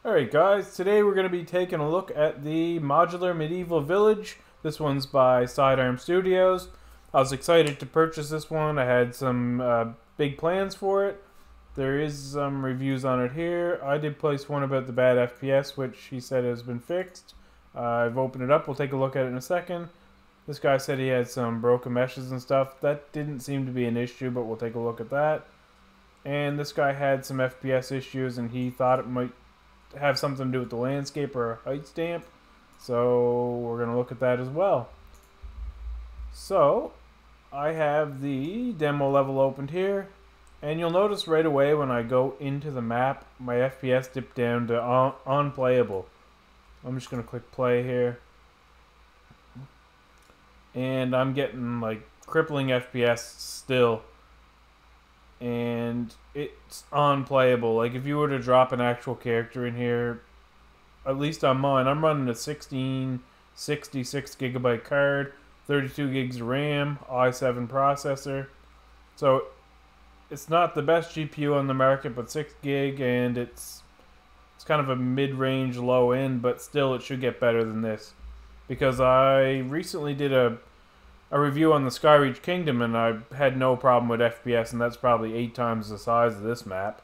Alright guys, today we're going to be taking a look at the Modular Medieval Village. This one's by Sidearm Studios. I was excited to purchase this one. I had some big plans for it. There is some reviews on it here. I did place one about the bad FPS, which he said has been fixed. I've opened it up. We'll take a look at it in a second. This guy said he had some broken meshes and stuff. That didn't seem to be an issue, but we'll take a look at that. And this guy had some FPS issues, and he thought it might have something to do with the landscape or a height stamp, so we're going to look at that as well. So I have the demo level opened here, and you'll notice right away when I go into the map my FPS dipped down to unplayable. I'm just going to click play here, and I'm getting like crippling FPS still, and it's unplayable. Like if you were to drop an actual character in here, at least on mine, I'm running a 1666 gigabyte card, 32 gigs of RAM, i7 processor. So it's not the best GPU on the market, but 6 gig, and it's kind of a mid-range low end, but still it should get better than this. Because I recently did a review on the Skyreach Kingdom, and I had no problem with FPS, and that's probably 8 times the size of this map.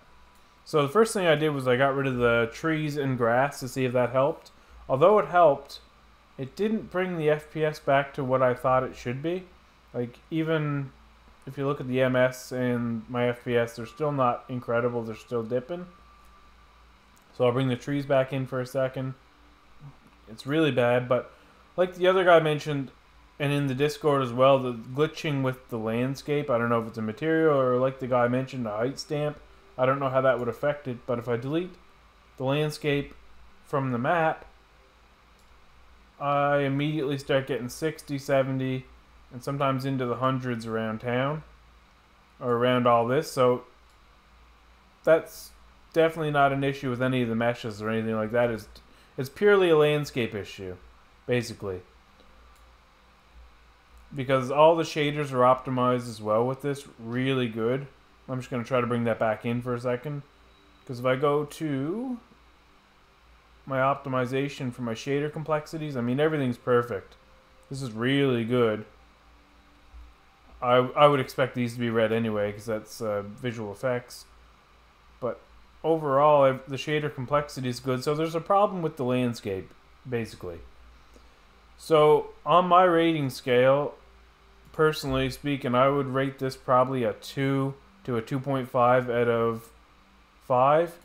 So the first thing I did was I got rid of the trees and grass to see if that helped. Although it helped, it didn't bring the FPS back to what I thought it should be. Like, even if you look at the MS and my FPS, they're still not incredible, they're still dipping. So I'll bring the trees back in for a second. It's really bad, but like the other guy mentioned, and in the Discord as well, the glitching with the landscape, I don't know if it's a material or like the guy mentioned, a height stamp. I don't know how that would affect it, but if I delete the landscape from the map, I immediately start getting 60, 70, and sometimes into the hundreds around town, or around all this. So that's definitely not an issue with any of the meshes or anything like that. It's purely a landscape issue, basically. Because all the shaders are optimized as well with this, really good. I'm just going to try to bring that back in for a second. Because if I go to my optimization for my shader complexities, I mean everything's perfect. This is really good. I would expect these to be red anyway, because that's visual effects. But overall, the shader complexity is good. So there's a problem with the landscape, basically. So on my rating scale, personally speaking, I would rate this probably a 2 to a 2.5 out of 5.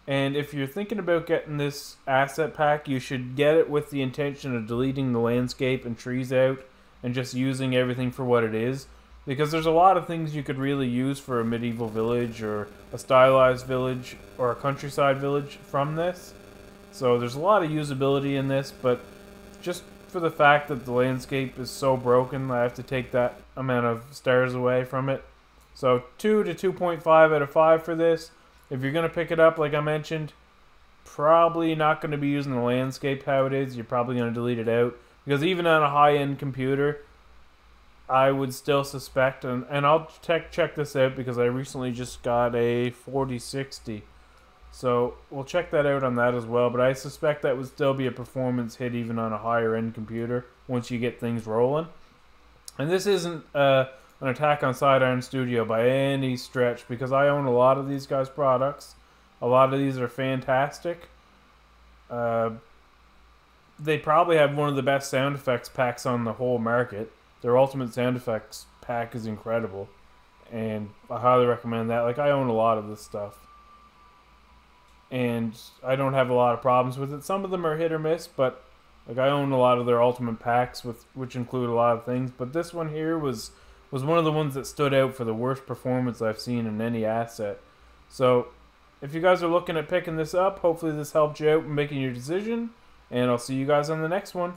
And if you're thinking about getting this asset pack, you should get it with the intention of deleting the landscape and trees out and just using everything for what it is. Because there's a lot of things you could really use for a medieval village or a stylized village or a countryside village from this. So there's a lot of usability in this, but just for the fact that the landscape is so broken, I have to take that amount of stars away from it. So 2 to 2.5 out of 5 for this. If you're going to pick it up, like I mentioned, probably not going to be using the landscape how it is. You're probably going to delete it out. Because even on a high-end computer, I would still suspect, and I'll check this out because I recently just got a 4060. So we'll check that out on that as well, but I suspect that would still be a performance hit even on a higher end computer once you get things rolling. And this isn't an attack on Sidearm Studio by any stretch, because I own a lot of these guys' products. A lot of these are fantastic. They probably have one of the best sound effects packs on the whole market. Their Ultimate Sound Effects pack is incredible, and I highly recommend that. Like, I own a lot of this stuff, and I don't have a lot of problems with it. Some of them are hit or miss, but like I own a lot of their ultimate packs, which include a lot of things. But this one here was one of the ones that stood out for the worst performance I've seen in any asset. So if you guys are looking at picking this up, hopefully this helped you out in making your decision, and I'll see you guys on the next one.